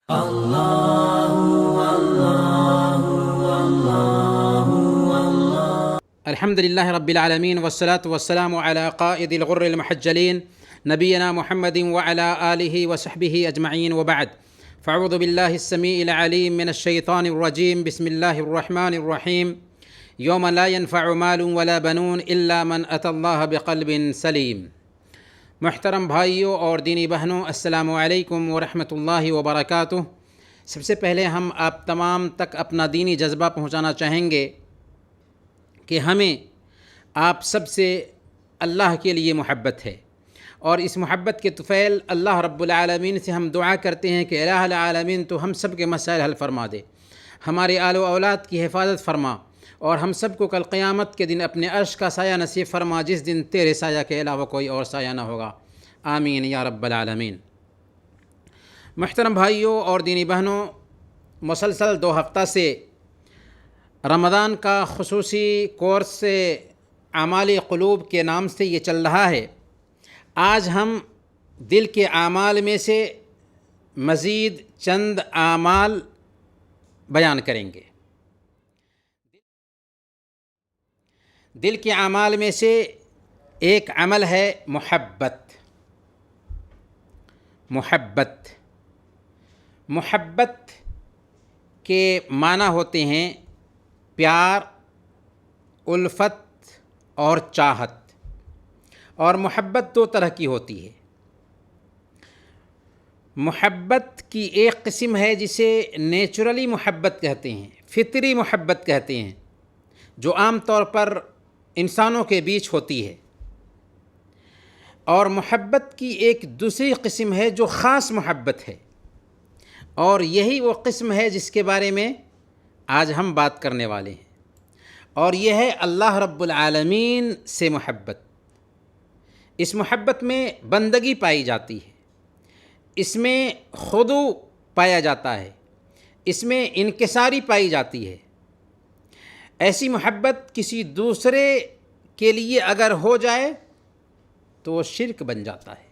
الحمد لله رب العالمين والصلاة والسلام على قائد الغر المحجلين نبينا محمد وعلى آله وصحبه أجمعين وبعد فأعوذ بالله السميع العليم من الشيطان الرجيم بسم الله الرحمن الرحيم يوم لا ينفع مال ولا بنون إلا من أتى الله بقلب سليم. محترم بھائیوں اور دینی بہنوں، السلام علیکم ورحمۃ اللہ وبرکاتہ۔ سب سے پہلے ہم آپ تمام تک اپنا دینی جذبہ پہنچانا چاہیں گے کہ ہمیں آپ سب سے اللہ کے لیے محبت ہے، اور اس محبت کے طفیل اللہ رب العالمین سے ہم دعا کرتے ہیں کہ الہ العالمین تو ہم سب کے مسائل حل فرما دے، ہمارے آل و اولاد کی حفاظت فرما، اور ہم سب کو کل قیامت کے دن اپنے عرش کا سایہ نصیب فرما، جس دن تیرے سایہ کے علاوہ کوئی اور سایہ نہ ہوگا، آمین یا رب العالمین۔ محترم بھائیوں اور دینی بہنوں، مسلسل 2 ہفتہ سے رمضان کا خصوصی کورس سے اعمال قلوب کے نام سے یہ چل رہا ہے۔ آج ہم دل کے اعمال میں سے مزید چند اعمال بیان کریں گے۔ دل کے اعمال میں سے ایک عمل ہے محبت۔ محبت کے معنی ہوتے ہیں پیار، الفت اور چاہت، اور محبت 2 طرح کی ہوتی ہے۔ محبت کی ایک قسم ہے جسے نیچرلی محبت کہتے ہیں، فطری محبت کہتے ہیں، جو عام طور پر انسانوں کے بیچ ہوتی ہے، اور محبت کی ایک دوسری قسم ہے جو خاص محبت ہے، اور یہی وہ قسم ہے جس کے بارے میں آج ہم بات کرنے والے ہیں، اور یہ ہے اللہ رب العالمین سے محبت۔ اس محبت میں بندگی پائی جاتی ہے، اس میں خضوع پایا جاتا ہے، اس میں انکساری پائی جاتی ہے۔ ایسی محبت کسی دوسرے کے لیے اگر ہو جائے تو وہ شرک بن جاتا ہے۔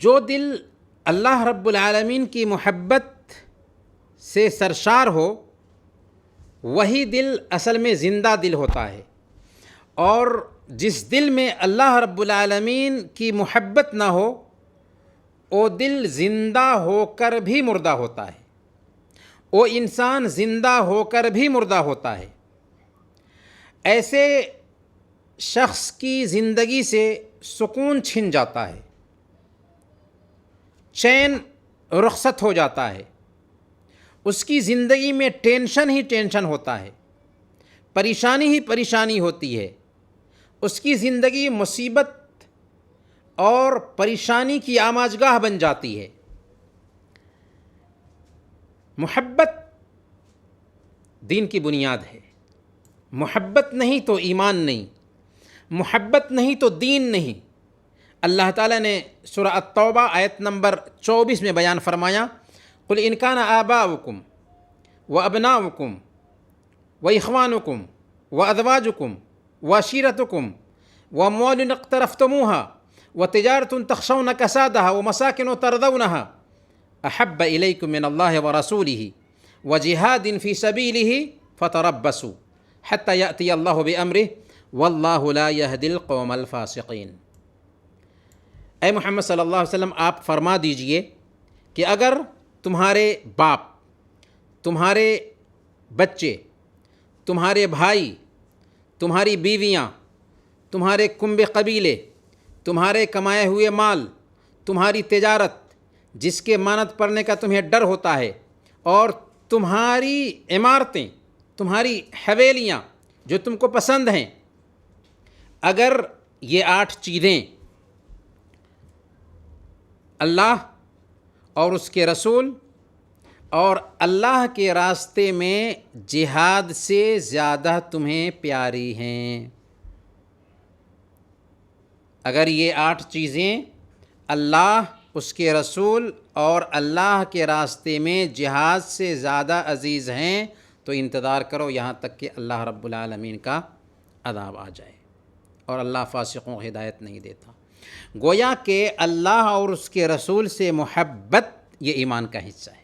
جو دل اللہ رب العالمین کی محبت سے سرشار ہو، وہی دل اصل میں زندہ دل ہوتا ہے، اور جس دل میں اللہ رب العالمین کی محبت نہ ہو، وہ دل زندہ ہو کر بھی مردہ ہوتا ہے، وہ انسان زندہ ہو کر بھی مردہ ہوتا ہے۔ ایسے شخص کی زندگی سے سکون چھن جاتا ہے، چین رخصت ہو جاتا ہے، اس کی زندگی میں ٹینشن ہی ٹینشن ہوتا ہے، پریشانی ہی پریشانی ہوتی ہے، اس کی زندگی مصیبت اور پریشانی کی آماجگاہ بن جاتی ہے۔ محبت دین کی بنیاد ہے، محبت نہیں تو ایمان نہیں، محبت نہیں تو دین نہیں۔ اللہ تعالیٰ نے سورہ التوبہ آیت نمبر 24 میں بیان فرمایا، قل ان کان آباؤکم وابناؤکم واخوانکم وازواجکم وعشیرتکم واموال اقترفتموها وتجارة تخشون کسادها ومساکن ترضونها احب الیکم من اللہ ورسولہ وجہاد فی سبیلہ فتربصوا حتی یأتی اللہ بامرہ واللہ لا یہدی القوم الفاسقین۔ اے محمد صلی اللہ علیہ وسلم، آپ فرما دیجئے کہ اگر تمہارے باپ، تمہارے بچے، تمہارے بھائی، تمہاری بیویاں، تمہارے کنب قبیلے، تمہارے کمائے ہوئے مال، تمہاری تجارت جس کے مانت پڑنے کا تمہیں ڈر ہوتا ہے، اور تمہاری عمارتیں، تمہاری حویلیاں جو تم کو پسند ہیں، اگر یہ 8 چیزیں اللہ اور اس کے رسول اور اللہ کے راستے میں جہاد سے زیادہ تمہیں پیاری ہیں، اگر یہ 8 چیزیں اللہ، اس کے رسول اور اللہ کے راستے میں جہاد سے زیادہ عزیز ہیں، تو انتظار کرو یہاں تک کہ اللہ رب العالمین کا عذاب آ جائے، اور اللہ فاسقوں کو ہدایت نہیں دیتا۔ گویا کہ اللہ اور اس کے رسول سے محبت یہ ایمان کا حصہ ہے۔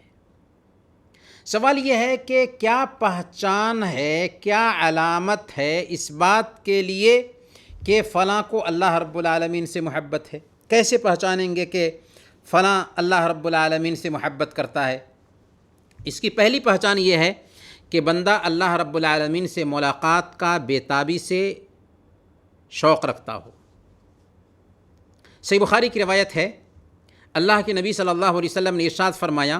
سوال یہ ہے کہ کیا پہچان ہے، کیا علامت ہے اس بات کے لیے کہ فلاں کو اللہ رب العالمین سے محبت ہے؟ کیسے پہچانیں گے کہ فلاں اللہ رب العالمین سے محبت کرتا ہے؟ اس کی پہلی پہچان یہ ہے کہ بندہ اللہ رب العالمین سے ملاقات کا بے تابی سے شوق رکھتا ہو۔ صحیح بخاری کی روایت ہے، اللہ کے نبی صلی اللہ علیہ وسلم نے ارشاد فرمایا،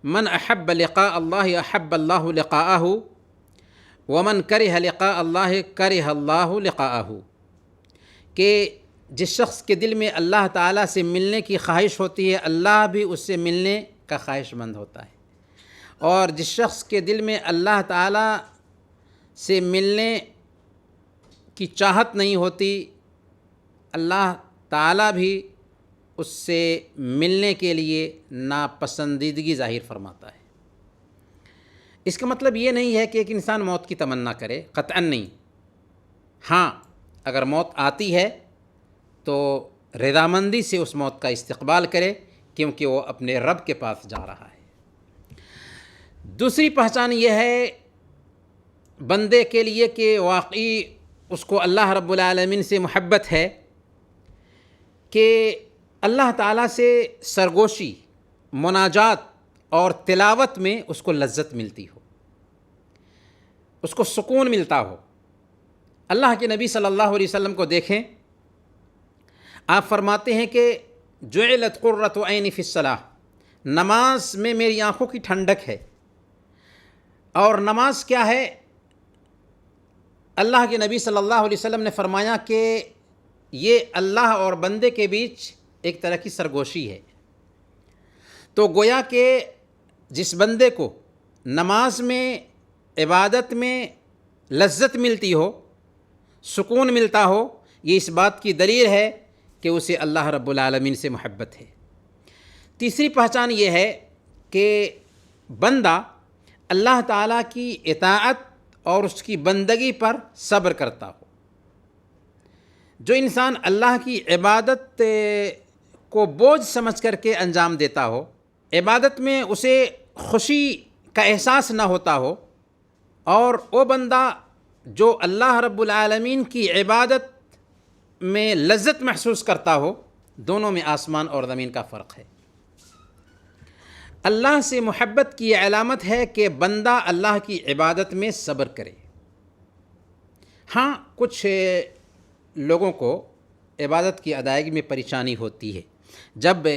من احب لقاء اللہ احب اللہ لقاءہ ومن کرہ لقاء اللہ کرہ اللہ لقاءہ، کہ جس شخص کے دل میں اللہ تعالیٰ سے ملنے کی خواہش ہوتی ہے، اللہ بھی اس سے ملنے کا خواہش مند ہوتا ہے، اور جس شخص کے دل میں اللہ تعالیٰ سے ملنے کی چاہت نہیں ہوتی، اللہ تعالیٰ بھی اس سے ملنے کے لیے ناپسندیدگی ظاہر فرماتا ہے۔ اس کا مطلب یہ نہیں ہے کہ ایک انسان موت کی تمنا کرے، قطعاً نہیں۔ ہاں، اگر موت آتی ہے تو رضامندی سے اس موت کا استقبال کرے، کیونکہ وہ اپنے رب کے پاس جا رہا ہے۔ دوسری پہچان یہ ہے بندے کے لیے کہ واقعی اس کو اللہ رب العالمین سے محبت ہے کہ اللہ تعالیٰ سے سرگوشی، مناجات اور تلاوت میں اس کو لذت ملتی ہو، اس کو سکون ملتا ہو۔ اللہ کے نبی صلی اللہ علیہ وسلم کو دیکھیں، آپ فرماتے ہیں کہ جعلت قرۃ عینی فی الصلاۃ، نماز میں میری آنکھوں کی ٹھنڈک ہے۔ اور نماز کیا ہے؟ اللہ کے نبی صلی اللہ علیہ وسلم نے فرمایا کہ یہ اللہ اور بندے کے بیچ ایک طرح کی سرگوشی ہے۔ تو گویا کہ جس بندے کو نماز میں، عبادت میں لذت ملتی ہو، سکون ملتا ہو، یہ اس بات کی دلیل ہے کہ اسے اللہ رب العالمین سے محبت ہے۔ تیسری پہچان یہ ہے کہ بندہ اللہ تعالیٰ کی اطاعت اور اس کی بندگی پر صبر کرتا ہو۔ جو انسان اللہ کی عبادت کو بوجھ سمجھ کر کے انجام دیتا ہو، عبادت میں اسے خوشی کا احساس نہ ہوتا ہو، اور وہ بندہ جو اللہ رب العالمین کی عبادت میں لذت محسوس کرتا ہو، دونوں میں آسمان اور زمین کا فرق ہے۔ اللہ سے محبت کی علامت ہے کہ بندہ اللہ کی عبادت میں صبر کرے۔ ہاں، کچھ لوگوں کو عبادت کی ادائیگی میں پریشانی ہوتی ہے۔ جب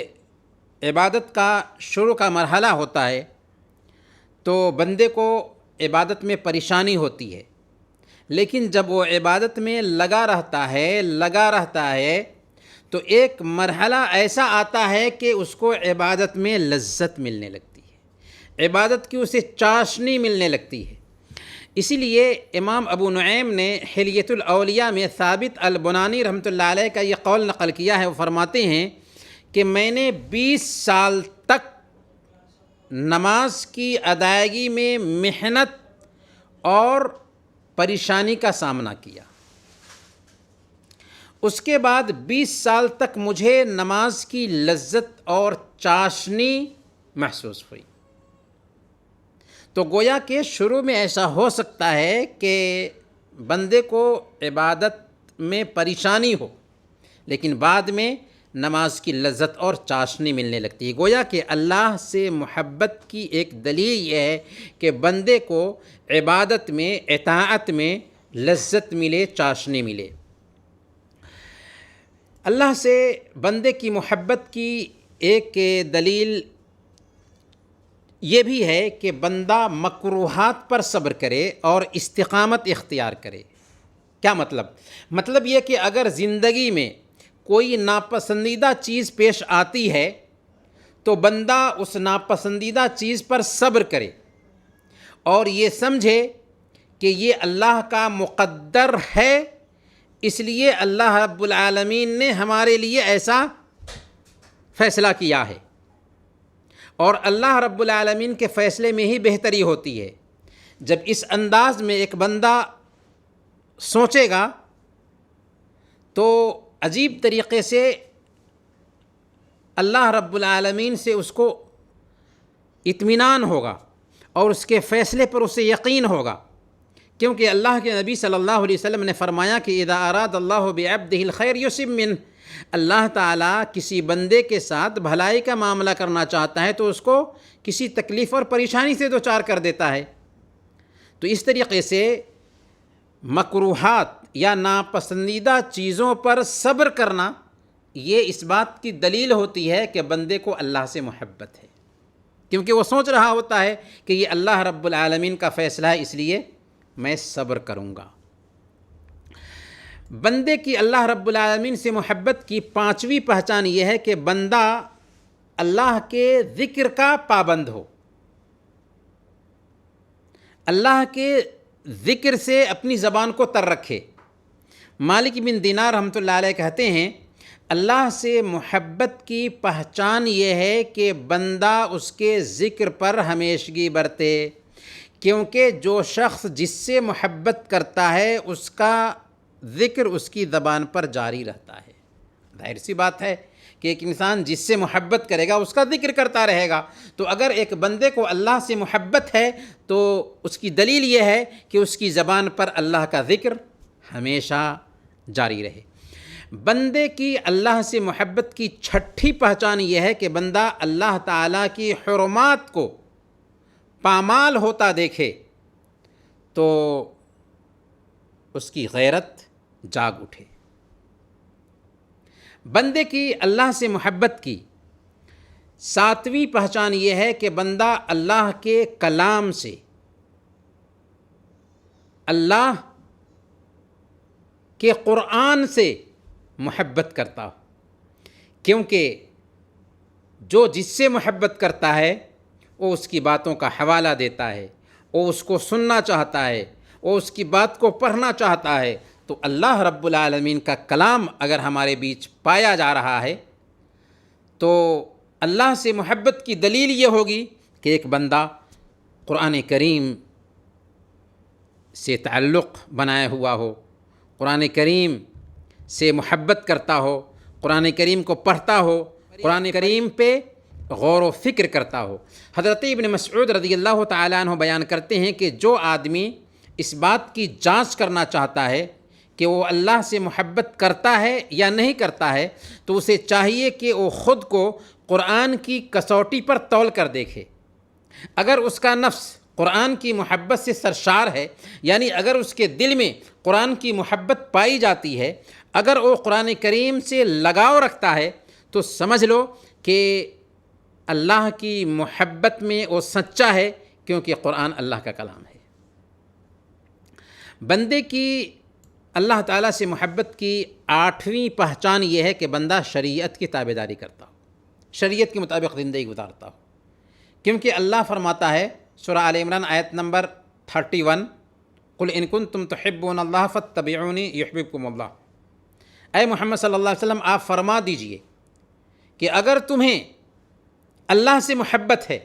عبادت کا شروع کا مرحلہ ہوتا ہے تو بندے کو عبادت میں پریشانی ہوتی ہے، لیکن جب وہ عبادت میں لگا رہتا ہے تو ایک مرحلہ ایسا آتا ہے کہ اس کو عبادت میں لذت ملنے لگتی ہے، عبادت کی اسے چاشنی ملنے لگتی ہے۔ اسی لیے امام ابو نعیم نے حلیۃ الاولیاء میں ثابت البنانی رحمۃ اللہ علیہ کا یہ قول نقل کیا ہے۔ وہ فرماتے ہیں کہ میں نے 20 سال تک نماز کی ادائیگی میں محنت اور پریشانی کا سامنا کیا، اس کے بعد 20 سال تک مجھے نماز کی لذت اور چاشنی محسوس ہوئی۔ تو گویا کہ شروع میں ایسا ہو سکتا ہے کہ بندے کو عبادت میں پریشانی ہو، لیکن بعد میں نماز کی لذت اور چاشنی ملنے لگتی ہے۔ گویا کہ اللہ سے محبت کی ایک دلیل یہ ہے کہ بندے کو عبادت میں، اطاعت میں لذت ملے، چاشنی ملے۔ اللہ سے بندے کی محبت کی ایک دلیل یہ بھی ہے کہ بندہ مکروہات پر صبر کرے اور استقامت اختیار کرے۔ کیا مطلب یہ کہ اگر زندگی میں کوئی ناپسندیدہ چیز پیش آتی ہے تو بندہ اس ناپسندیدہ چیز پر صبر کرے اور یہ سمجھے کہ یہ اللہ کا مقدر ہے، اس لیے اللہ رب العالمین نے ہمارے لیے ایسا فیصلہ کیا ہے، اور اللہ رب العالمین کے فیصلے میں ہی بہتری ہوتی ہے۔ جب اس انداز میں ایک بندہ سوچے گا تو عجیب طریقے سے اللہ رب العالمین سے اس کو اطمینان ہوگا اور اس کے فیصلے پر اسے یقین ہوگا، کیونکہ اللہ کے نبی صلی اللہ علیہ وسلم نے فرمایا کہ اذا اراد اللہ بعبدہ الخیر یصب منہ، اللہ تعالیٰ کسی بندے کے ساتھ بھلائی کا معاملہ کرنا چاہتا ہے تو اس کو کسی تکلیف اور پریشانی سے دوچار کر دیتا ہے۔ تو اس طریقے سے مکروہات یا ناپسندیدہ چیزوں پر صبر کرنا یہ اس بات کی دلیل ہوتی ہے کہ بندے کو اللہ سے محبت ہے، کیونکہ وہ سوچ رہا ہوتا ہے کہ یہ اللہ رب العالمین کا فیصلہ ہے، اس لیے میں صبر کروں گا۔ بندے کی اللہ رب العالمین سے محبت کی پانچویں پہچان یہ ہے کہ بندہ اللہ کے ذکر کا پابند ہو، اللہ کے ذکر سے اپنی زبان کو تر رکھے۔ مالک بن دینار رحمۃ اللہ علیہ کہتے ہیں اللہ سے محبت کی پہچان یہ ہے کہ بندہ اس کے ذکر پر ہمیشگی برتے، کیونکہ جو شخص جس سے محبت کرتا ہے اس کا ذکر اس کی زبان پر جاری رہتا ہے۔ ظاہر سی بات ہے کہ ایک انسان جس سے محبت کرے گا اس کا ذکر کرتا رہے گا، تو اگر ایک بندے کو اللہ سے محبت ہے تو اس کی دلیل یہ ہے کہ اس کی زبان پر اللہ کا ذکر ہمیشہ جاری رہے۔ بندے کی اللہ سے محبت کی چھٹی پہچان یہ ہے کہ بندہ اللہ تعالیٰ کی حرمات کو پامال ہوتا دیکھے تو اس کی غیرت جاگ اٹھے۔ بندے کی اللہ سے محبت کی ساتویں پہچان یہ ہے کہ بندہ اللہ کے کلام سے، اللہ کے قرآن سے محبت کرتا ہو، کیونکہ جو جس سے محبت کرتا ہے وہ اس کی باتوں کا حوالہ دیتا ہے، وہ اس کو سننا چاہتا ہے، وہ اس کی بات کو پڑھنا چاہتا ہے۔ تو اللہ رب العالمین کا کلام اگر ہمارے بیچ پایا جا رہا ہے تو اللہ سے محبت کی دلیل یہ ہوگی کہ ایک بندہ قرآن کریم سے تعلق بنایا ہوا ہو، قرآن کریم سے محبت کرتا ہو، قرآن کریم کو پڑھتا ہو، قرآن کریم پہ غور و فکر کرتا ہو۔ حضرت ابن مسعود رضی اللہ تعالیٰ عنہ بیان کرتے ہیں کہ جو آدمی اس بات کی جانچ کرنا چاہتا ہے کہ وہ اللہ سے محبت کرتا ہے یا نہیں کرتا ہے تو اسے چاہیے کہ وہ خود کو قرآن کی کسوٹی پر تول کر دیکھے۔ اگر اس کا نفس قرآن کی محبت سے سرشار ہے، یعنی اگر اس کے دل میں قرآن کی محبت پائی جاتی ہے، اگر وہ قرآن کریم سے لگاؤ رکھتا ہے تو سمجھ لو کہ اللہ کی محبت میں وہ سچا ہے، کیونکہ قرآن اللہ کا کلام ہے۔ بندے کی اللہ تعالیٰ سے محبت کی آٹھویں پہچان یہ ہے کہ بندہ شریعت کی تابعداری کرتا ہو، شریعت کے مطابق زندگی گزارتا ہو، کیونکہ اللہ فرماتا ہے سورہ آل عمران آیت نمبر 31، قل ان کنتم تحبون اللہ فاتبعونی یحببکم اللہ۔ اے محمد صلی اللہ علیہ وسلم آپ فرما دیجئے کہ اگر تمہیں اللہ سے محبت ہے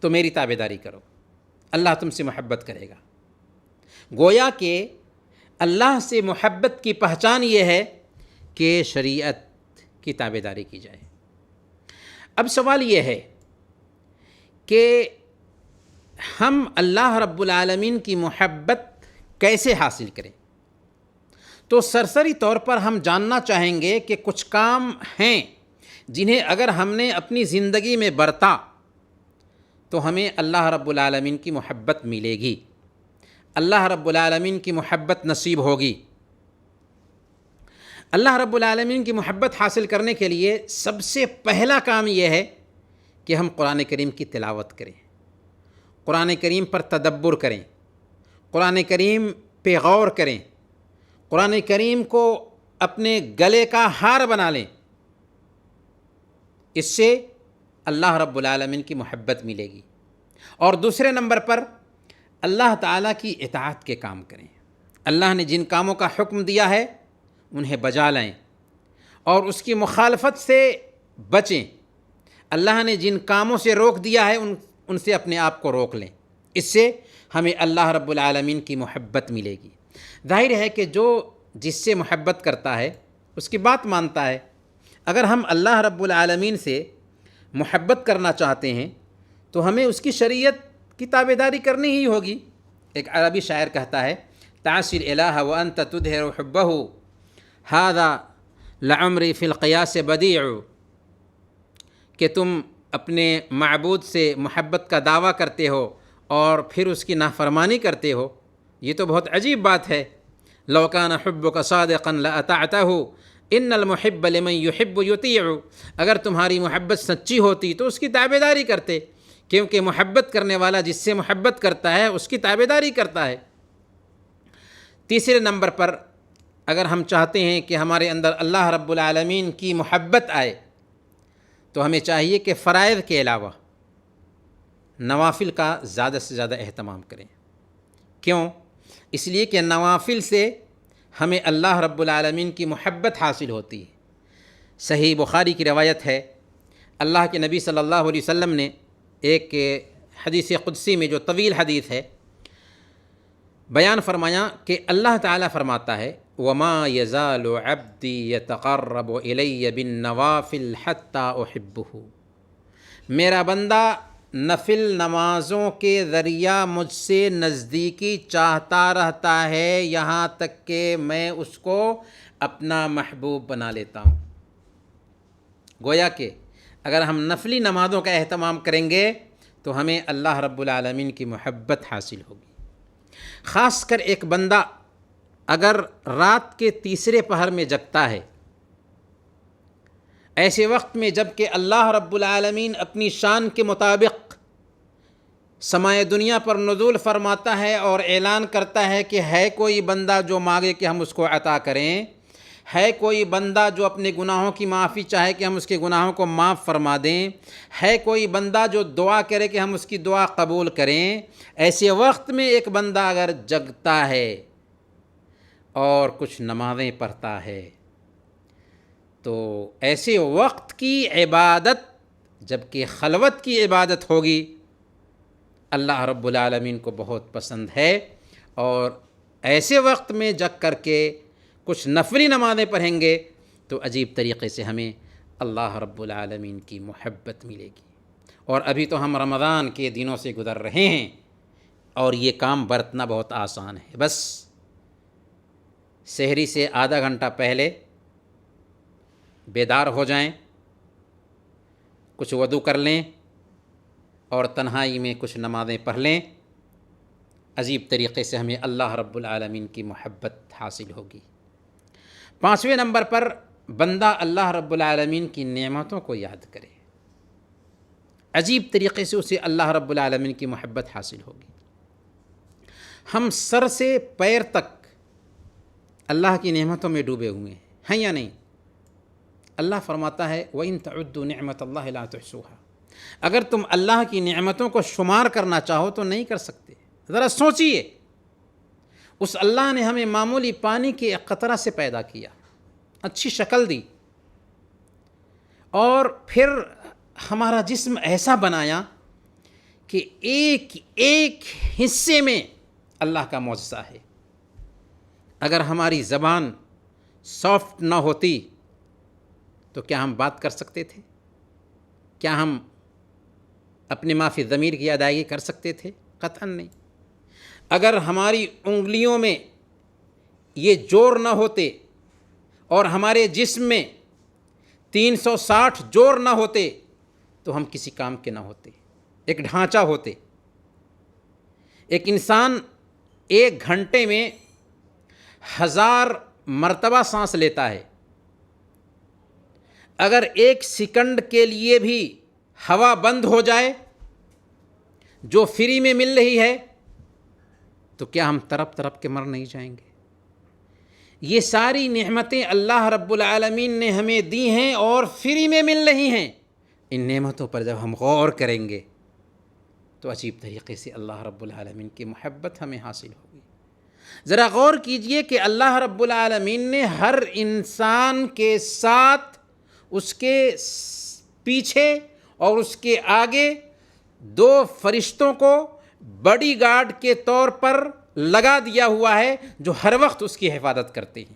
تو میری تابعداری کرو، اللہ تم سے محبت کرے گا۔ گویا کہ اللہ سے محبت کی پہچان یہ ہے کہ شریعت کی تابعداری کی جائے۔ اب سوال یہ ہے کہ ہم اللہ رب العالمین کی محبت کیسے حاصل کریں؟ تو سرسری طور پر ہم جاننا چاہیں گے کہ کچھ کام ہیں جنہیں اگر ہم نے اپنی زندگی میں برتا تو ہمیں اللہ رب العالمین کی محبت ملے گی، اللہ رب العالمین کی محبت نصیب ہوگی۔ اللہ رب العالمین کی محبت حاصل کرنے کے لیے سب سے پہلا کام یہ ہے کہ ہم قرآن کریم کی تلاوت کریں، قرآن کریم پر تدبر کریں، قرآن کریم پہ غور کریں، قرآن کریم کو اپنے گلے کا ہار بنا لیں۔ اس سے اللہ رب العالمین کی محبت ملے گی۔ اور دوسرے نمبر پر اللہ تعالیٰ کی اطاعت کے کام کریں، اللہ نے جن کاموں کا حکم دیا ہے انہیں بجا لائیں اور اس کی مخالفت سے بچیں، اللہ نے جن کاموں سے روک دیا ہے ان سے اپنے آپ کو روک لیں۔ اس سے ہمیں اللہ رب العالمین کی محبت ملے گی۔ ظاہر ہے کہ جو جس سے محبت کرتا ہے اس کی بات مانتا ہے۔ اگر ہم اللہ رب العالمین سے محبت کرنا چاہتے ہیں تو ہمیں اس کی شریعت کی تابعداری کرنی ہی ہوگی۔ ایک عربی شاعر کہتا ہے تعصی الالہ وانت تظہر حبہ ھذا لعمری فی القیاس بدیع، کہ تم اپنے معبود سے محبت کا دعویٰ کرتے ہو اور پھر اس کی نافرمانی کرتے ہو، یہ تو بہت عجیب بات ہے۔ لو کان حبک صادقا لاطعتہ ان المحب لمن یحب یطیع، اگر تمہاری محبت سچی ہوتی تو اس کی تابعداری کرتے، کیونکہ محبت کرنے والا جس سے محبت کرتا ہے اس کی تابعداری کرتا ہے۔ تیسرے نمبر پر اگر ہم چاہتے ہیں کہ ہمارے اندر اللہ رب العالمین کی محبت آئے تو ہمیں چاہیے کہ فرائض کے علاوہ نوافل کا زیادہ سے زیادہ اہتمام کریں۔ کیوں؟ اس لیے کہ نوافل سے ہمیں اللہ رب العالمین کی محبت حاصل ہوتی ہے۔ صحیح بخاری کی روایت ہے، اللہ کے نبی صلی اللہ علیہ وسلم نے ایک حدیث قدسی میں جو طویل حدیث ہے بیان فرمایا کہ اللہ تعالیٰ فرماتا ہے وَمَا يَزَالُ عَبْدِي يَتَقَرَّبُ إِلَيَّ بِالنَّوَافِلِ حَتَّى أُحِبُّهُ، میرا بندہ نفل نمازوں کے ذریعہ مجھ سے نزدیکی چاہتا رہتا ہے یہاں تک کہ میں اس کو اپنا محبوب بنا لیتا ہوں۔ گویا کہ اگر ہم نفلی نمازوں کا اہتمام کریں گے تو ہمیں اللہ رب العالمین کی محبت حاصل ہوگی۔ خاص کر ایک بندہ اگر رات کے تیسرے پہر میں جگتا ہے، ایسے وقت میں جب کہ اللہ رب العالمین اپنی شان کے مطابق سمائے دنیا پر نزول فرماتا ہے اور اعلان کرتا ہے کہ ہے کوئی بندہ جو مانگے کہ ہم اس کو عطا کریں، ہے کوئی بندہ جو اپنے گناہوں کی معافی چاہے کہ ہم اس کے گناہوں کو معاف فرما دیں، ہے کوئی بندہ جو دعا کرے کہ ہم اس کی دعا قبول کریں، ایسے وقت میں ایک بندہ اگر جگتا ہے اور کچھ نمازیں پڑھتا ہے تو ایسے وقت کی عبادت جبکہ خلوت کی عبادت ہوگی اللہ رب العالمین کو بہت پسند ہے، اور ایسے وقت میں جگ کر کے کچھ نفلی نمازیں پڑھیں گے تو عجیب طریقے سے ہمیں اللہ رب العالمین کی محبت ملے گی۔ اور ابھی تو ہم رمضان کے دنوں سے گزر رہے ہیں اور یہ کام برتنا بہت آسان ہے۔ بس سحری سے آدھا گھنٹہ پہلے بیدار ہو جائیں، کچھ وضو کر لیں اور تنہائی میں کچھ نمازیں پڑھ لیں، عجیب طریقے سے ہمیں اللہ رب العالمین کی محبت حاصل ہوگی۔ پانچویں نمبر پر بندہ اللہ رب العالمین کی نعمتوں کو یاد کرے، عجیب طریقے سے اسے اللہ رب العالمین کی محبت حاصل ہوگی۔ ہم سر سے پیر تک اللہ کی نعمتوں میں ڈوبے ہوئے ہیں یا نہیں؟ اللہ فرماتا ہے وَإِن تَعُدُّوا نِعْمَةَ اللَّهِ لَا تُحْصُوهَا، اگر تم اللہ کی نعمتوں کو شمار کرنا چاہو تو نہیں کر سکتے۔ ذرا سوچئے، اس اللہ نے ہمیں معمولی پانی کے ایک قطرہ سے پیدا کیا، اچھی شکل دی، اور پھر ہمارا جسم ایسا بنایا کہ ایک ایک حصے میں اللہ کا معجزہ ہے۔ اگر ہماری زبان سافٹ نہ ہوتی تو کیا ہم بات کر سکتے تھے؟ کیا ہم اپنے معافی ضمیر کی ادائیگی کر سکتے تھے؟ قطعاً نہیں۔ اگر ہماری انگلیوں میں یہ جوڑ نہ ہوتے اور ہمارے جسم میں 360 جوڑ نہ ہوتے تو ہم کسی کام کے نہ ہوتے، ایک ڈھانچہ ہوتے۔ ایک انسان 1 گھنٹے میں 1000 مرتبہ سانس لیتا ہے، اگر 1 سیکنڈ کے لیے بھی ہوا بند ہو جائے جو فری میں مل رہی ہے تو کیا ہم تڑپ تڑپ کے مر نہیں جائیں گے؟ یہ ساری نعمتیں اللہ رب العالمین نے ہمیں دی ہیں اور فری میں مل رہی ہیں۔ ان نعمتوں پر جب ہم غور کریں گے تو عجیب طریقے سے اللہ رب العالمین کی محبت ہمیں حاصل ہوگی۔ ذرا غور کیجئے کہ اللہ رب العالمین نے ہر انسان کے ساتھ، اس کے پیچھے اور اس کے آگے 2 فرشتوں کو باڈی گارڈ کے طور پر لگا دیا ہوا ہے جو ہر وقت اس کی حفاظت کرتے ہیں۔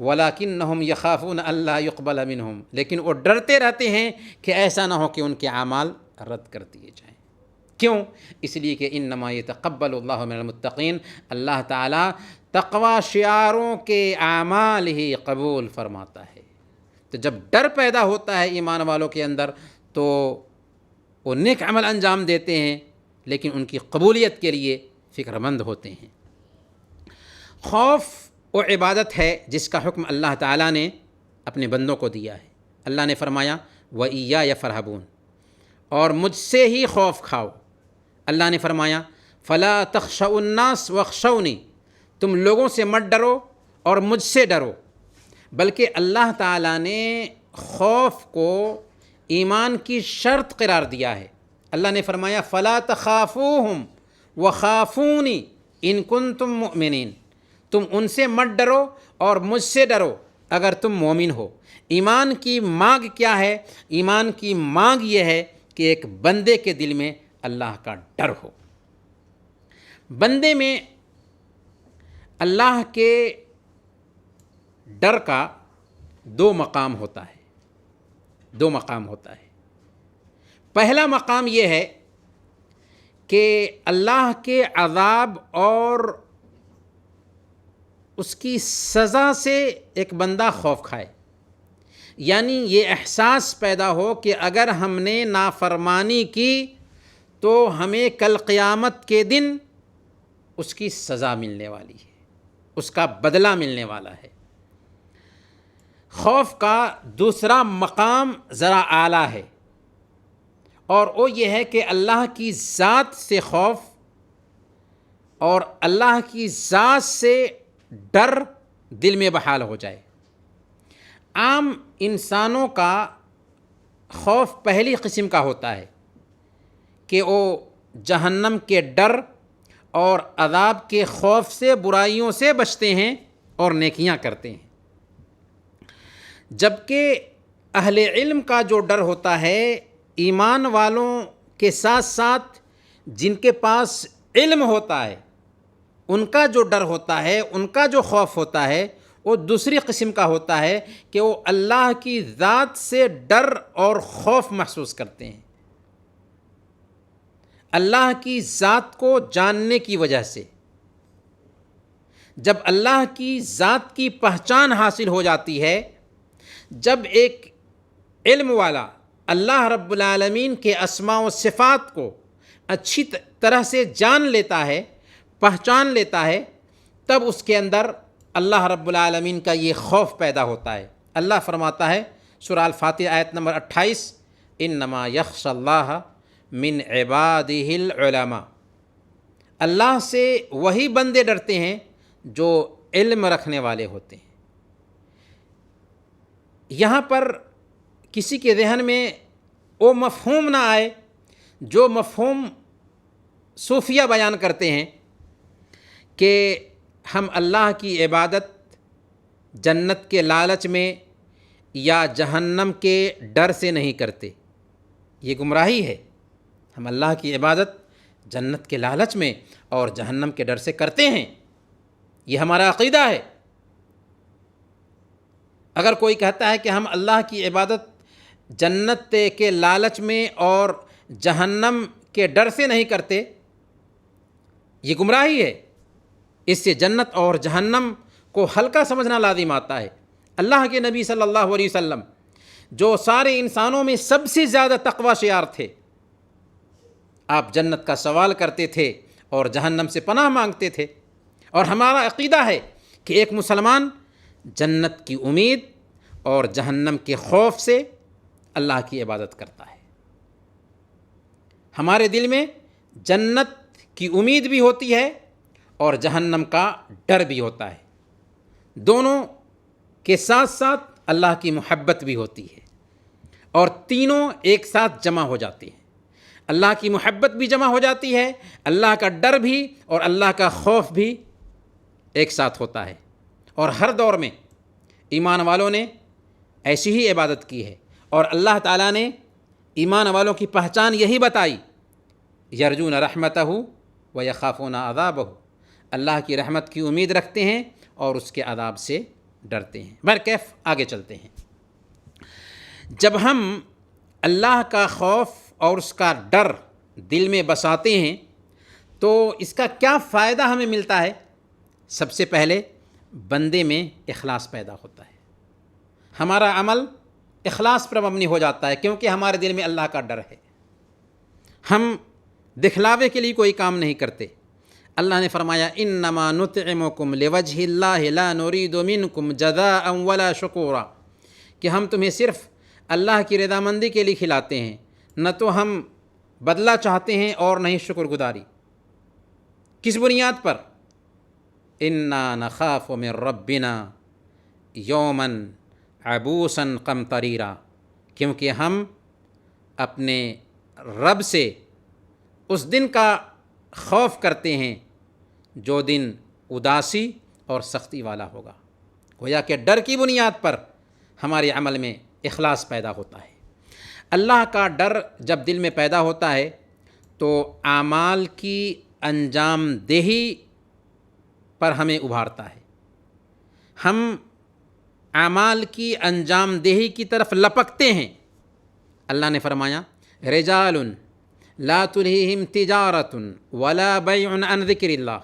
وَلَكِنَّهُمْ يَخَافُونَ أَلَّا يُقْبَلَ مِنْهُمْ، لیکن وہ ڈرتے رہتے ہیں کہ ایسا نہ ہو کہ ان کے اعمال رد کر دیے جائیں۔ کیوں؟ اس لیے کہ انما یتقبل اللہ من المتقین، اللہ تعالیٰ تقوی شعاروں کے اعمال ہی قبول فرماتا ہے۔ تو جب ڈر پیدا ہوتا ہے ایمان والوں کے اندر تو وہ نیک عمل انجام دیتے ہیں، لیکن ان کی قبولیت کے لیے فکر مند ہوتے ہیں۔ خوف وہ عبادت ہے جس کا حکم اللہ تعالیٰ نے اپنے بندوں کو دیا ہے۔ اللہ نے فرمایا وَإِيَّايَ فَارْهَبُونَ، اور مجھ سے ہی خوف کھاؤ۔ اللہ نے فرمایا فَلَا تَخْشَوُا النَّاسَ وَاخْشَوْنِي، تم لوگوں سے مت ڈرو اور مجھ سے ڈرو۔ بلکہ اللہ تعالیٰ نے خوف کو ایمان کی شرط قرار دیا ہے۔ اللہ نے فرمایا فَلَا تَخَافُوهُمْ وَخَافُونِي إِن كُنتُم مُؤْمِنِينَ، تم ان سے مت ڈرو اور مجھ سے ڈرو اگر تم مومن ہو۔ ایمان کی مانگ کیا ہے؟ ایمان کی مانگ یہ ہے کہ ایک بندے کے دل میں اللہ کا ڈر ہو۔ بندے میں اللہ کے ڈر کا دو مقام ہوتا ہے، دو مقام ہوتا ہے۔ پہلا مقام یہ ہے کہ اللہ کے عذاب اور اس کی سزا سے ایک بندہ خوف کھائے، یعنی یہ احساس پیدا ہو کہ اگر ہم نے نافرمانی کی تو ہمیں کل قیامت کے دن اس کی سزا ملنے والی ہے، اس کا بدلہ ملنے والا ہے۔ خوف کا دوسرا مقام ذرا اعلیٰ ہے، اور وہ یہ ہے کہ اللہ کی ذات سے خوف اور اللہ کی ذات سے ڈر دل میں بحال ہو جائے۔ عام انسانوں کا خوف پہلی قسم کا ہوتا ہے کہ وہ جہنم کے ڈر اور عذاب کے خوف سے، برائیوں سے بچتے ہیں اور نیکیاں کرتے ہیں۔ جبکہ اہل علم کا جو ڈر ہوتا ہے، ایمان والوں کے ساتھ ساتھ جن کے پاس علم ہوتا ہے ان کا جو ڈر ہوتا ہے، ان کا جو خوف ہوتا ہے، وہ دوسری قسم کا ہوتا ہے کہ وہ اللہ کی ذات سے ڈر اور خوف محسوس کرتے ہیں، اللہ کی ذات کو جاننے کی وجہ سے۔ جب اللہ کی ذات کی پہچان حاصل ہو جاتی ہے، جب ایک علم والا اللہ رب العالمین کے اسماء و صفات کو اچھی طرح سے جان لیتا ہے، پہچان لیتا ہے، تب اس کے اندر اللہ رب العالمین کا یہ خوف پیدا ہوتا ہے۔ اللہ فرماتا ہے سورہ الفاتحہ آیت نمبر 28، انما یخشی اللہ من عبادہ العلماء، اللہ سے وہی بندے ڈرتے ہیں جو علم رکھنے والے ہوتے ہیں۔ یہاں پر کسی کے ذہن میں وہ مفہوم نہ آئے جو مفہوم صوفیہ بیان کرتے ہیں کہ ہم اللہ کی عبادت جنت کے لالچ میں یا جہنم کے ڈر سے نہیں کرتے۔ یہ گمراہی ہے۔ ہم اللہ کی عبادت جنت کے لالچ میں اور جہنم کے ڈر سے کرتے ہیں، یہ ہمارا عقیدہ ہے۔ اگر کوئی کہتا ہے کہ ہم اللہ کی عبادت جنت کے لالچ میں اور جہنم کے ڈر سے نہیں کرتے، یہ گمراہی ہے۔ اس سے جنت اور جہنم کو ہلکا سمجھنا لازم آتا ہے۔ اللہ کے نبی صلی اللہ علیہ وسلم جو سارے انسانوں میں سب سے زیادہ تقوی شعار تھے، آپ جنت کا سوال کرتے تھے اور جہنم سے پناہ مانگتے تھے، اور ہمارا عقیدہ ہے کہ ایک مسلمان جنت کی امید اور جہنم کے خوف سے اللہ کی عبادت کرتا ہے۔ ہمارے دل میں جنت کی امید بھی ہوتی ہے اور جہنم کا ڈر بھی ہوتا ہے، دونوں کے ساتھ ساتھ اللہ کی محبت بھی ہوتی ہے، اور تینوں ایک ساتھ جمع ہو جاتی ہیں۔ اللہ کی محبت بھی جمع ہو جاتی ہے، اللہ کا ڈر بھی اور اللہ کا خوف بھی ایک ساتھ ہوتا ہے۔ اور ہر دور میں ایمان والوں نے ایسی ہی عبادت کی ہے، اور اللہ تعالیٰ نے ایمان والوں کی پہچان یہی بتائی، یرجون رحمتہ ویخافون عذابہ، اللہ کی رحمت کی امید رکھتے ہیں اور اس کے عذاب سے ڈرتے ہیں۔ برکیف آگے چلتے ہیں۔ جب ہم اللہ کا خوف اور اس کا ڈر دل میں بساتے ہیں تو اس کا کیا فائدہ ہمیں ملتا ہے؟ سب سے پہلے بندے میں اخلاص پیدا ہوتا ہے، ہمارا عمل اخلاص پر مبنی ہو جاتا ہے، کیونکہ ہمارے دل میں اللہ کا ڈر ہے۔ ہم دکھلاوے کے لیے کوئی کام نہیں کرتے۔ اللہ نے فرمایا انما نطعمکم لوجہ اللہ لا نرید منکم جزاء ولا شکورا، کہ ہم تمہیں صرف اللہ کی رضامندی کے لیے کھلاتے ہیں، نہ تو ہم بدلہ چاہتے ہیں اور نہ ہی شکر گزاری۔ کس بنیاد پر؟ انا نخاف من ربنا یوما عبوسا قمطریرا، کیونکہ ہم اپنے رب سے اس دن کا خوف کرتے ہیں جو دن اداسی اور سختی والا ہوگا۔ گویا کہ ڈر کی بنیاد پر ہمارے عمل میں اخلاص پیدا ہوتا ہے۔ اللہ کا ڈر جب دل میں پیدا ہوتا ہے تو اعمال کی انجام دہی پر ہمیں ابھارتا ہے، ہم اعمال کی انجام دہی کی طرف لپکتے ہیں۔ اللہ نے فرمایا رجال لا تلہیہم تجارۃ ولا بیع عن ذکر اللہ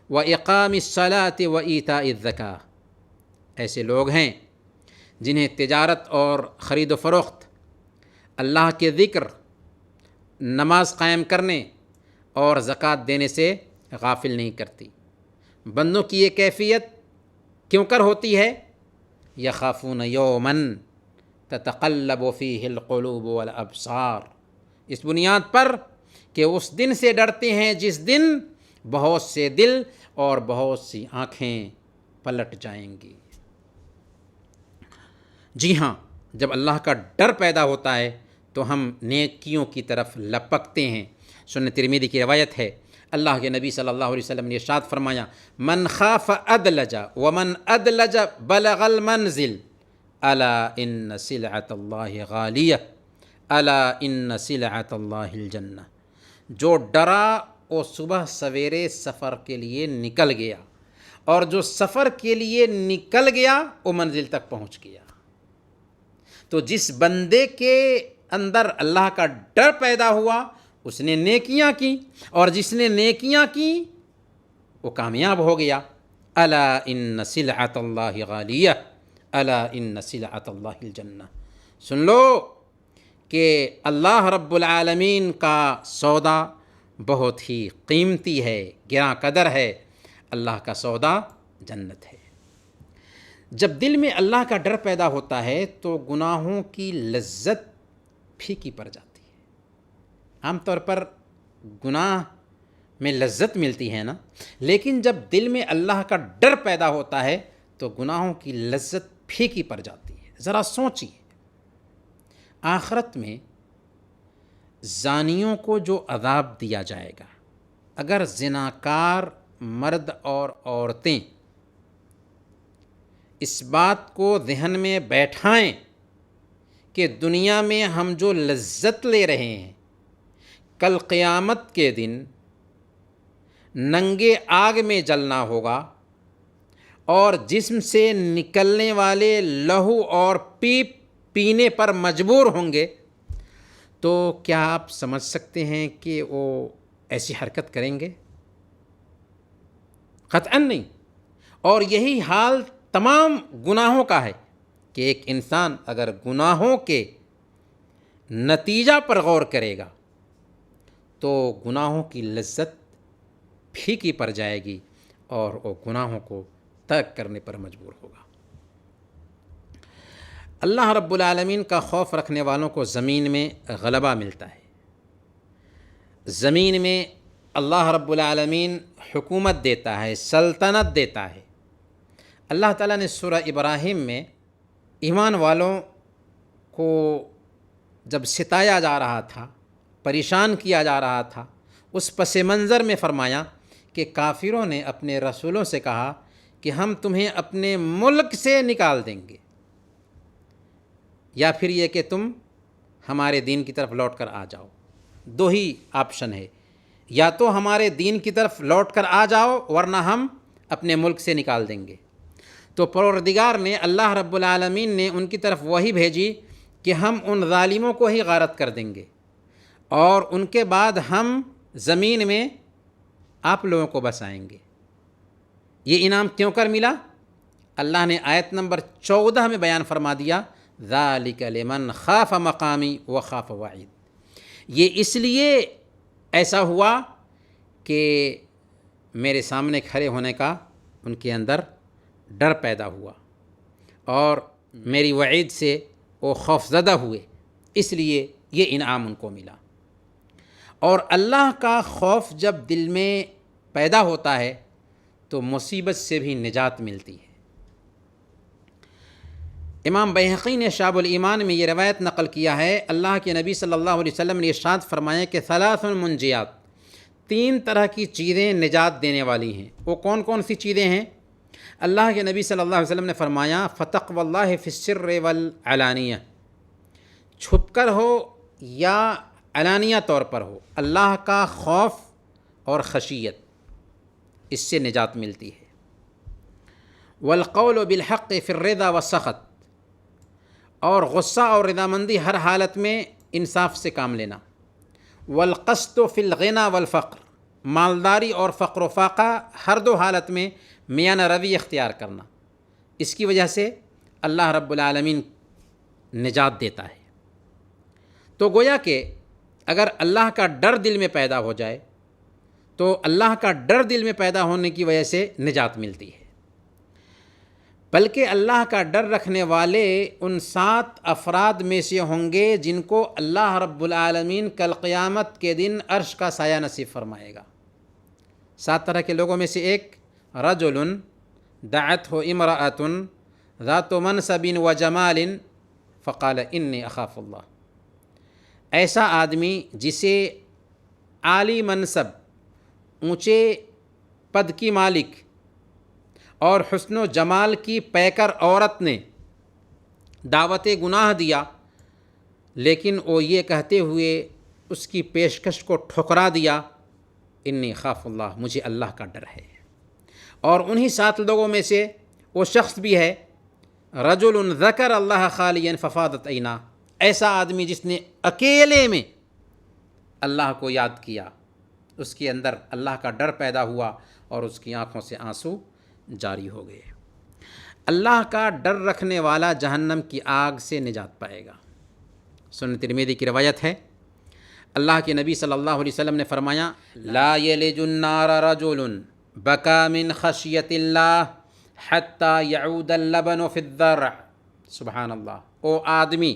واقام الصلاۃ وایتاء الزکاۃ، ایسے لوگ ہیں جنہیں تجارت اور خرید و فروخت اللہ کے ذکر، نماز قائم کرنے اور زکوٰۃ دینے سے غافل نہیں کرتی۔ بندوں کی یہ کیفیت کیوں کر ہوتی ہے؟ یخافون یوما تتقلب فیہ القلوب والابصار، اس بنیاد پر کہ اس دن سے ڈرتے ہیں جس دن بہت سے دل اور بہت سی آنکھیں پلٹ جائیں گی۔ جی ہاں، جب اللہ کا ڈر پیدا ہوتا ہے تو ہم نیکیوں کی طرف لپکتے ہیں۔ سنن ترمذی کی روایت ہے، اللہ کے نبی صلی اللہ علیہ وسلم نے ارشاد فرمایا من خاف ادلج ومن ادلج بلغ المنزل الا ان سلعۃ اللہ غالیہ الا ان سلعۃ اللہ الجنہ، جو ڈرا وہ صبح سویرے سفر کے لیے نکل گیا، اور جو سفر کے لیے نکل گیا وہ منزل تک پہنچ گیا۔ تو جس بندے کے اندر اللہ کا ڈر پیدا ہوا اس نے نیکیاں کی، اور جس نے نیکیاں کی وہ کامیاب ہو گیا۔ الا ان سلعۃ اللہ غالیہ الا ان سلعۃ اللہ الجنہ، سن لو کہ اللہ رب العالمین کا سودا بہت ہی قیمتی ہے، گراں قدر ہے، اللہ کا سودا جنت ہے۔ جب دل میں اللہ کا ڈر پیدا ہوتا ہے تو گناہوں کی لذت پھیکی پڑ جاتی ہے۔ عام طور پر گناہ میں لذت ملتی ہے نا، لیکن جب دل میں اللہ کا ڈر پیدا ہوتا ہے تو گناہوں کی لذت پھیکی پڑ جاتی ہے۔ ذرا سوچیے، آخرت میں زانیوں کو جو عذاب دیا جائے گا، اگر زناکار مرد اور عورتیں اس بات کو ذہن میں بیٹھائیں کہ دنیا میں ہم جو لذت لے رہے ہیں کل قیامت کے دن ننگے آگ میں جلنا ہوگا، اور جسم سے نکلنے والے لہو اور پیپ پینے پر مجبور ہوں گے، تو کیا آپ سمجھ سکتے ہیں کہ وہ ایسی حرکت کریں گے؟ قطعاً نہیں۔ اور یہی حال تمام گناہوں کا ہے کہ ایک انسان اگر گناہوں کے نتیجہ پر غور کرے گا تو گناہوں کی لذت پھیکی پڑ جائے گی اور وہ گناہوں کو ترک کرنے پر مجبور ہوگا۔ اللہ رب العالمین کا خوف رکھنے والوں کو زمین میں غلبہ ملتا ہے، زمین میں اللہ رب العالمین حکومت دیتا ہے، سلطنت دیتا ہے۔ اللہ تعالیٰ نے سورہ ابراہیم میں ایمان والوں کو جب ستایا جا رہا تھا، پریشان کیا جا رہا تھا، اس پس منظر میں فرمایا کہ کافروں نے اپنے رسولوں سے کہا کہ ہم تمہیں اپنے ملک سے نکال دیں گے، یا پھر یہ کہ تم ہمارے دین کی طرف لوٹ کر آ جاؤ۔ دو ہی آپشن ہے، یا تو ہمارے دین کی طرف لوٹ کر آ جاؤ ورنہ ہم اپنے ملک سے نکال دیں گے۔ تو پروردگار نے اللہ رب العالمین نے ان کی طرف وحی بھیجی کہ ہم ان ظالموں کو ہی غارت کر دیں گے اور ان کے بعد ہم زمین میں آپ لوگوں کو بسائیں گے۔ یہ انعام کیوں کر ملا؟ اللہ نے آیت نمبر 14 میں بیان فرما دیا، ذالک لمن خاف مقامی وخاف وعید۔ یہ اس لیے ایسا ہوا کہ میرے سامنے کھڑے ہونے کا ان کے اندر ڈر پیدا ہوا اور میری وعید سے وہ خوف زدہ ہوئے، اس لیے یہ انعام ان کو ملا۔ اور اللہ کا خوف جب دل میں پیدا ہوتا ہے تو مصیبت سے بھی نجات ملتی ہے۔ امام بیہقی نے شعب الایمان میں یہ روایت نقل کیا ہے، اللہ کے نبی صلی اللہ علیہ وسلم نے ارشاد فرمایا کہ ثلاث منجیات، 3 طرح کی چیزیں نجات دینے والی ہیں۔ وہ کون کون سی چیزیں ہیں؟ اللہ کے نبی صلی اللہ علیہ وسلم نے فرمایا فتقوی اللہ فی السر والعلانیہ، چھپ کر ہو یا علانیہ طور پر ہو، اللہ کا خوف اور خشیت، اس سے نجات ملتی ہے۔ والقول بالحق فی الرضا والسخط، اور غصہ اور رضامندی ہر حالت میں انصاف سے کام لینا۔ والقسط فی الغنی والفقر، مالداری اور فقر و فاقہ ہر 2 حالت میں میانہ روی اختیار کرنا، اس کی وجہ سے اللہ رب العالمین نجات دیتا ہے۔ تو گویا کہ اگر اللہ کا ڈر دل میں پیدا ہو جائے تو اللہ کا ڈر دل میں پیدا ہونے کی وجہ سے نجات ملتی ہے۔ بلکہ اللہ کا ڈر رکھنے والے ان 7 افراد میں سے ہوں گے جن کو اللہ رب العالمین کل قیامت کے دن عرش کا سایہ نصیب فرمائے گا۔ 7 طرح کے لوگوں میں سے ایک، رجل دعته امرأة ذات منصب وجمال فقال انی اخاف اللہ، ایسا آدمی جسے عالی منصب، اونچے پد کی مالک اور حسن و جمال کی پیکر عورت نے دعوت گناہ دیا، لیکن وہ یہ کہتے ہوئے اس کی پیشکش کو ٹھکرا دیا، انی خاف اللہ، مجھے اللہ کا ڈر ہے۔ اور انہی 7 لوگوں میں سے وہ شخص بھی ہے، رجل ذکر اللہ خالیا ففاضت عینا، ایسا آدمی جس نے اکیلے میں اللہ کو یاد کیا، اس کے اندر اللہ کا ڈر پیدا ہوا اور اس کی آنکھوں سے آنسو جاری ہو گئے۔ اللہ کا ڈر رکھنے والا جہنم کی آگ سے نجات پائے گا۔ سنن ترمذی کی روایت ہے، اللہ کے نبی صلی اللہ علیہ وسلم نے فرمایا، لا یلج النار رجل بکا من خشیت اللہ حتی یعود اللبن فی الذرع، سبحان اللہ، وہ آدمی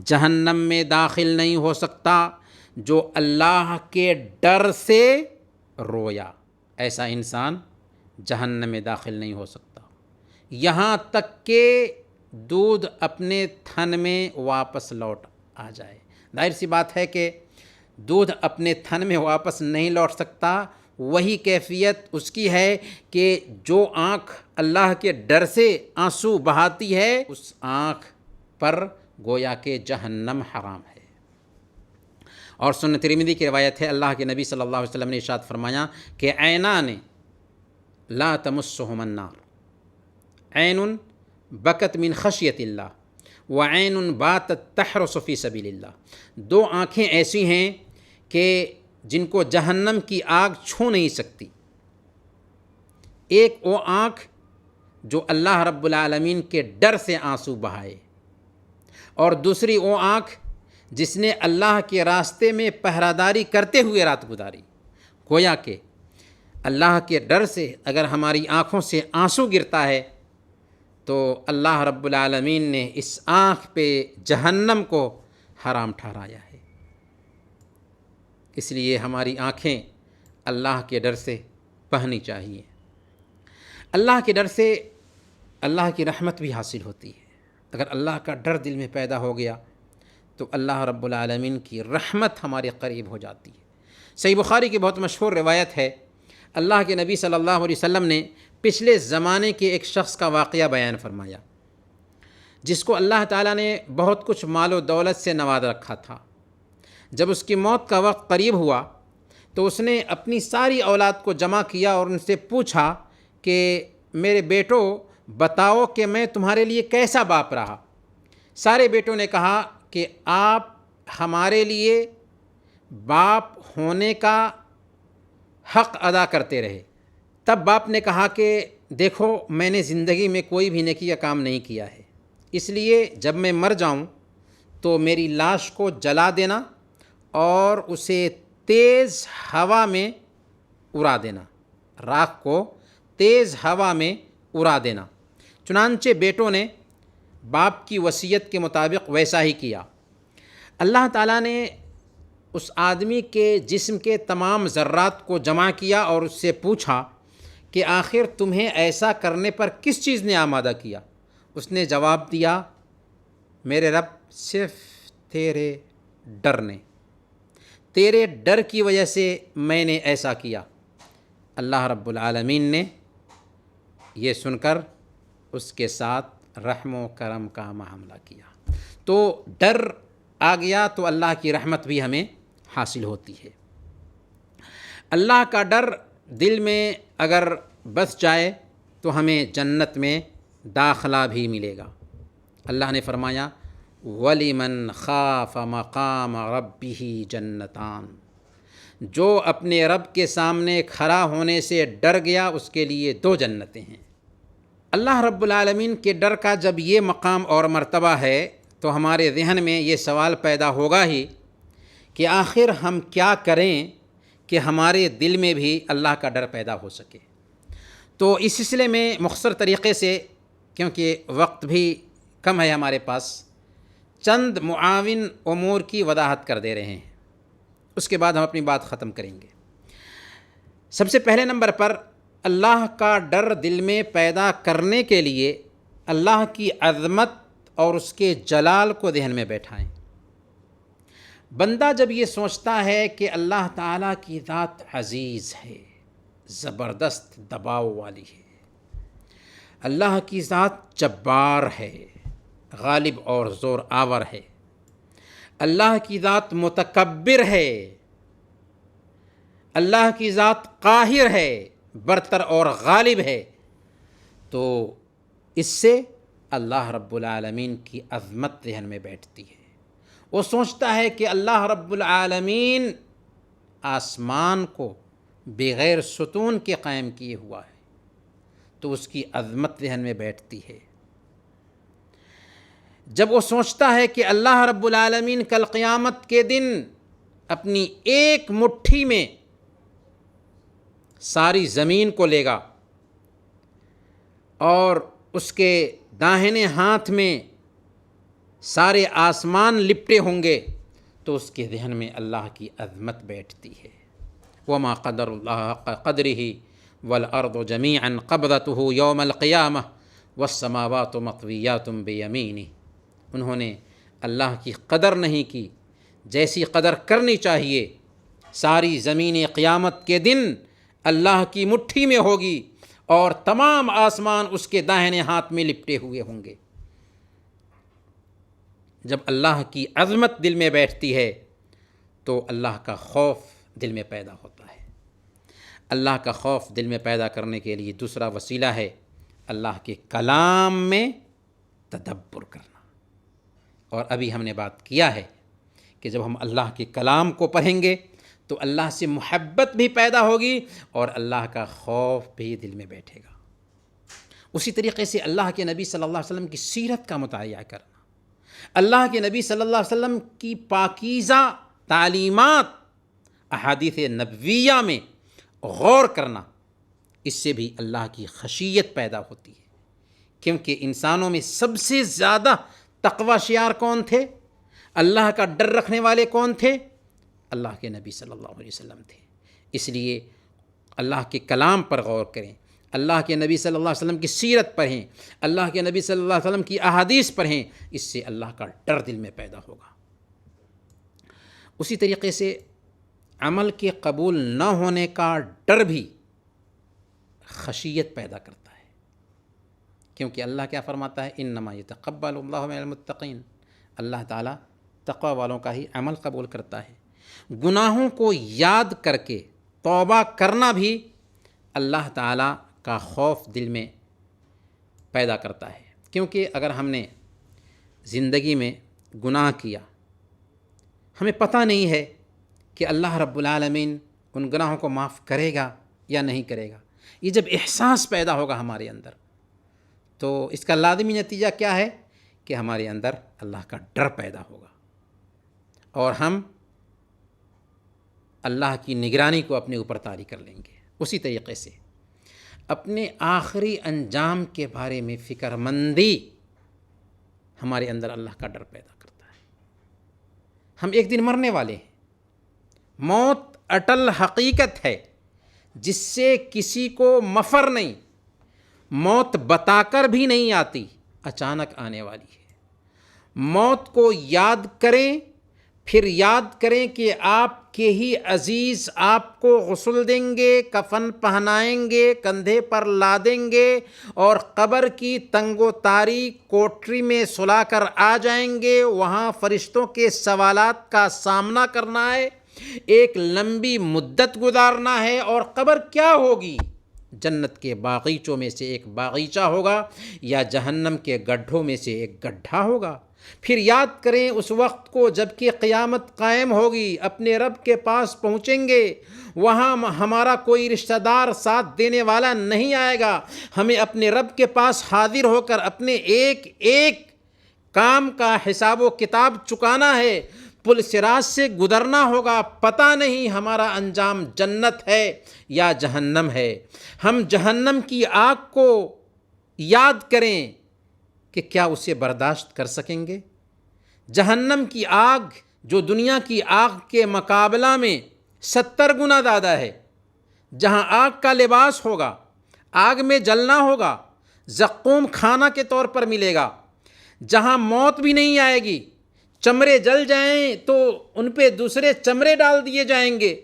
جہنم میں داخل نہیں ہو سکتا جو اللہ کے ڈر سے رویا، ایسا انسان جہنم میں داخل نہیں ہو سکتا، یہاں تک کہ دودھ اپنے تھن میں واپس لوٹ آ جائے۔ ظاہر سی بات ہے کہ دودھ اپنے تھن میں واپس نہیں لوٹ سکتا، وہی کیفیت اس کی ہے کہ جو آنکھ اللہ کے ڈر سے آنسو بہاتی ہے، اس آنکھ پر گویا کہ جہنم حرام ہے۔ اور سنن ترمذی کی روایت ہے، اللہ کے نبی صلی اللہ علیہ وسلم نے ارشاد فرمایا کہ عینان لا تمسہما النار، عین بکت من خشیت اللہ وعین باتت تحرس فی سبیل اللہ، 2 آنکھیں ایسی ہیں کہ جن کو جہنم کی آگ چھو نہیں سکتی۔ ایک وہ آنکھ جو اللہ رب العالمین کے ڈر سے آنسو بہائے، اور دوسری وہ آنکھ جس نے اللہ کے راستے میں پہراداری کرتے ہوئے رات گزاری۔ گویا کہ اللہ کے ڈر سے اگر ہماری آنکھوں سے آنسو گرتا ہے تو اللہ رب العالمین نے اس آنکھ پہ جہنم کو حرام ٹھہرایا ہے۔ اس لیے ہماری آنکھیں اللہ کے ڈر سے بہنی چاہیے۔ اللہ کے ڈر سے اللہ کی رحمت بھی حاصل ہوتی ہے۔ اگر اللہ کا ڈر دل میں پیدا ہو گیا تو اللہ رب العالمین کی رحمت ہمارے قریب ہو جاتی ہے۔ صحیح بخاری کی بہت مشہور روایت ہے، اللہ کے نبی صلی اللہ علیہ وسلم نے پچھلے زمانے کے ایک شخص کا واقعہ بیان فرمایا، جس کو اللہ تعالیٰ نے بہت کچھ مال و دولت سے نواز رکھا تھا۔ جب اس کی موت کا وقت قریب ہوا تو اس نے اپنی ساری اولاد کو جمع کیا اور ان سے پوچھا کہ میرے بیٹو، بتاؤ کہ میں تمہارے لیے کیسا باپ رہا؟ سارے بیٹوں نے کہا کہ آپ ہمارے لیے باپ ہونے کا حق ادا کرتے رہے۔ تب باپ نے کہا کہ دیکھو میں نے زندگی میں کوئی بھی نیکی کا کام نہیں کیا ہے، اس لیے جب میں مر جاؤں تو میری لاش کو جلا دینا اور اسے تیز ہوا میں اڑا دینا، راکھ کو تیز ہوا میں اڑا دینا۔ چنانچہ بیٹوں نے باپ کی وصیت کے مطابق ویسا ہی کیا۔ اللہ تعالیٰ نے اس آدمی کے جسم کے تمام ذرات کو جمع کیا اور اس سے پوچھا کہ آخر تمہیں ایسا کرنے پر کس چیز نے آمادہ کیا؟ اس نے جواب دیا، میرے رب صرف تیرے ڈر نے، تیرے ڈر کی وجہ سے میں نے ایسا کیا۔ اللہ رب العالمین نے یہ سن کر اس کے ساتھ رحم و کرم کا معاملہ کیا۔ تو ڈر آ گیا تو اللہ کی رحمت بھی ہمیں حاصل ہوتی ہے۔ اللہ کا ڈر دل میں اگر بس جائے تو ہمیں جنت میں داخلہ بھی ملے گا۔ اللہ نے فرمایا وَلِمَنْ خَافَ مَقَامَ رَبِّهِ جَنَّتَانِ، جو اپنے رب کے سامنے کھڑا ہونے سے ڈر گیا اس کے لیے 2 جنتیں ہیں۔ اللہ رب العالمین کے ڈر کا جب یہ مقام اور مرتبہ ہے تو ہمارے ذہن میں یہ سوال پیدا ہوگا ہی کہ آخر ہم کیا کریں کہ ہمارے دل میں بھی اللہ کا ڈر پیدا ہو سکے۔ تو اس سلسلے میں مختصر طریقے سے، کیونکہ وقت بھی کم ہے ہمارے پاس، چند معاون امور کی وضاحت کر دے رہے ہیں، اس کے بعد ہم اپنی بات ختم کریں گے۔ سب سے پہلے نمبر پر اللہ کا ڈر دل میں پیدا کرنے کے لیے اللہ کی عظمت اور اس کے جلال کو ذہن میں بیٹھائیں۔ بندہ جب یہ سوچتا ہے کہ اللہ تعالیٰ کی ذات عزیز ہے، زبردست دباؤ والی ہے، اللہ کی ذات جبار ہے، غالب اور زور آور ہے، اللہ کی ذات متکبر ہے، اللہ کی ذات قاہر ہے، برتر اور غالب ہے، تو اس سے اللہ رب العالمین کی عظمت ذہن میں بیٹھتی ہے۔ وہ سوچتا ہے کہ اللہ رب العالمین آسمان کو بغیر ستون کے قائم کیے ہوا ہے، تو اس کی عظمت ذہن میں بیٹھتی ہے۔ جب وہ سوچتا ہے کہ اللہ رب العالمین کل قیامت کے دن اپنی ایک مٹھی میں ساری زمین کو لے گا اور اس کے داہنے ہاتھ میں سارے آسمان لپٹے ہوں گے، تو اس کے ذہن میں اللہ کی عظمت بیٹھتی ہے۔ وما قدر اللہ حق قدرہ والارض جمیعا قبضتہ یوم القیامہ والسماوات مطویات بیمینہ، انہوں نے اللہ کی قدر نہیں کی جیسی قدر کرنی چاہیے۔ ساری زمین قیامت کے دن اللہ کی مٹھی میں ہوگی اور تمام آسمان اس کے داہنے ہاتھ میں لپٹے ہوئے ہوں گے۔ جب اللہ کی عظمت دل میں بیٹھتی ہے تو اللہ کا خوف دل میں پیدا ہوتا ہے۔ اللہ کا خوف دل میں پیدا کرنے کے لیے دوسرا وسیلہ ہے اللہ کے کلام میں تدبر کرنا۔ اور ابھی ہم نے بات کیا ہے کہ جب ہم اللہ کے کلام کو پڑھیں گے تو اللہ سے محبت بھی پیدا ہوگی اور اللہ کا خوف بھی دل میں بیٹھے گا۔ اسی طریقے سے اللہ کے نبی صلی اللہ علیہ وسلم کی سیرت کا مطالعہ کرنا، اللہ کے نبی صلی اللہ علیہ وسلم کی پاکیزہ تعلیمات احادیث نبویہ میں غور کرنا، اس سے بھی اللہ کی خشیت پیدا ہوتی ہے۔ کیونکہ انسانوں میں سب سے زیادہ تقوی شیار کون تھے، اللہ کا ڈر رکھنے والے کون تھے؟ اللہ کے نبی صلی اللہ علیہ وسلم تھے۔ اس لیے اللہ کے کلام پر غور کریں، اللہ کے نبی صلی اللہ علیہ وسلم کی سیرت پڑھیں، اللہ کے نبی صلی اللہ علیہ وسلم کی احادیث پڑھیں، اس سے اللہ کا ڈر دل میں پیدا ہوگا۔ اسی طریقے سے عمل کے قبول نہ ہونے کا ڈر بھی خشیت پیدا کرتا ہے، کیونکہ اللہ کیا فرماتا ہے انما یتقبل اللہ من المتقین، اللہ تعالیٰ تقوی والوں کا ہی عمل قبول کرتا ہے۔ گناہوں کو یاد کر کے توبہ کرنا بھی اللہ تعالیٰ کا خوف دل میں پیدا کرتا ہے، کیونکہ اگر ہم نے زندگی میں گناہ کیا، ہمیں پتہ نہیں ہے کہ اللہ رب العالمین ان گناہوں کو معاف کرے گا یا نہیں کرے گا، یہ جب احساس پیدا ہوگا ہمارے اندر تو اس کا لازمی نتیجہ کیا ہے کہ ہمارے اندر اللہ کا ڈر پیدا ہوگا اور ہم اللہ کی نگرانی کو اپنے اوپر طاری کر لیں گے۔ اسی طریقے سے اپنے آخری انجام کے بارے میں فکر مندی ہمارے اندر اللہ کا ڈر پیدا کرتا ہے۔ ہم ایک دن مرنے والے ہیں، موت اٹل حقیقت ہے جس سے کسی کو مفر نہیں، موت بتا کر بھی نہیں آتی، اچانک آنے والی ہے۔ موت کو یاد کریں، پھر یاد کریں کہ آپ کے ہی عزیز آپ کو غسل دیں گے، کفن پہنائیں گے، کندھے پر لادیں گے اور قبر کی تنگ و تاریک کوٹری میں سلا کر آ جائیں گے۔ وہاں فرشتوں کے سوالات کا سامنا کرنا ہے، ایک لمبی مدت گزارنا ہے، اور قبر کیا ہوگی؟ جنت کے باغیچوں میں سے ایک باغیچہ ہوگا یا جہنم کے گڈھوں میں سے ایک گڈھا ہوگا۔ پھر یاد کریں اس وقت کو جب کہ قیامت قائم ہوگی، اپنے رب کے پاس پہنچیں گے، وہاں ہمارا کوئی رشتہ دار ساتھ دینے والا نہیں آئے گا، ہمیں اپنے رب کے پاس حاضر ہو کر اپنے ایک ایک کام کا حساب و کتاب چکانا ہے، پل صراط سے گزرنا ہوگا، پتہ نہیں ہمارا انجام جنت ہے یا جہنم ہے۔ ہم جہنم کی آگ کو یاد کریں کہ کیا اسے برداشت کر سکیں گے؟ جہنم کی آگ جو دنیا کی آگ کے مقابلہ میں 70 گنا زیادہ ہے، جہاں آگ کا لباس ہوگا، آگ میں جلنا ہوگا، زقوم کھانا کے طور پر ملے گا، جہاں موت بھی نہیں آئے گی، چمڑے جل جائیں تو ان پہ دوسرے چمڑے ڈال دیے جائیں گے۔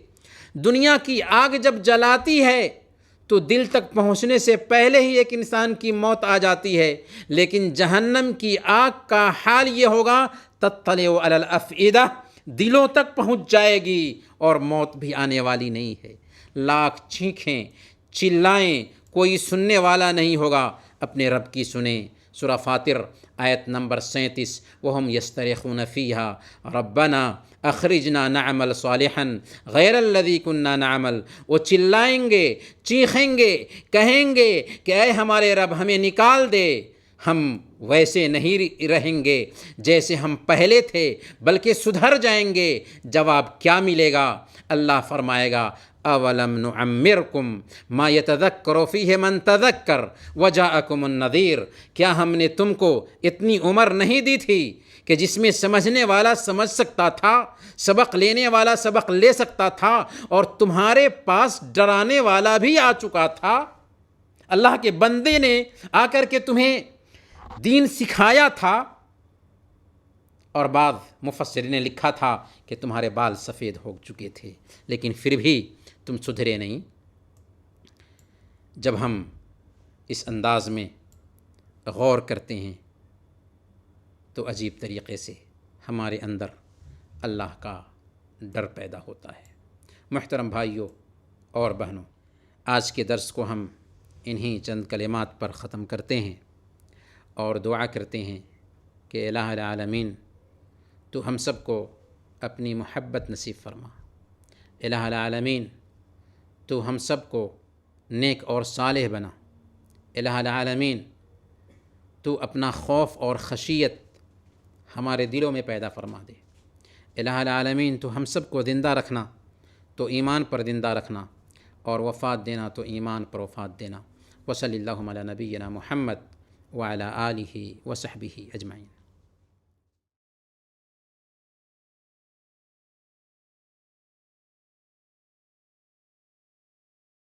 دنیا کی آگ جب جلاتی ہے تو دل تک پہنچنے سے پہلے ہی ایک انسان کی موت آ جاتی ہے، لیکن جہنم کی آگ کا حال یہ ہوگا تطلع علی الافئدہ، دلوں تک پہنچ جائے گی اور موت بھی آنے والی نہیں ہے۔ لاکھ چیخیں چلائیں، کوئی سننے والا نہیں ہوگا، اپنے رب کی سنیں۔ سورہ فاطر آیت نمبر 37، وَهُمْ يَسْتَرِخُونَ فِيهَا رَبَّنَا اخرجنا نعمل صالحا غیر الذی كنا نعمل۔ وہ چلائیں گے، چیخیں گے، کہیں گے کہ اے ہمارے رب ہمیں نکال دے، ہم ویسے نہیں رہیں گے جیسے ہم پہلے تھے بلکہ سدھر جائیں گے۔ جواب کیا ملے گا؟ اللہ فرمائے گا اولم نعمرکم ما یتذکر فیہ من تذکر وجاءکم النذیر، کیا ہم نے تم کو اتنی عمر نہیں دی تھی کہ جس میں سمجھنے والا سمجھ سکتا تھا، سبق لینے والا سبق لے سکتا تھا، اور تمہارے پاس ڈرانے والا بھی آ چکا تھا؟ اللہ کے بندے نے آ کر کے تمہیں دین سکھایا تھا، اور بعض مفسرین نے لکھا تھا کہ تمہارے بال سفید ہو چکے تھے، لیکن پھر بھی تم سدھرے نہیں۔ جب ہم اس انداز میں غور کرتے ہیں تو عجیب طریقے سے ہمارے اندر اللہ کا ڈر پیدا ہوتا ہے۔ محترم بھائیوں اور بہنوں، آج کے درس کو ہم انہی چند کلمات پر ختم کرتے ہیں اور دعا کرتے ہیں کہ الہ العالمین تو ہم سب کو اپنی محبت نصیب فرما۔ الہ العالمین تو ہم سب کو نیک اور صالح بنا۔ الہ العالمین تو اپنا خوف اور خشیت ہمارے دلوں میں پیدا فرما دے۔ الہ العالمین تو ہم سب کو زندہ رکھنا تو ایمان پر زندہ رکھنا، اور وفات دینا تو ایمان پر وفات دینا۔ وصلی اللہ علی نبینا محمد وعلی آلہ وصحبہ اجمعین۔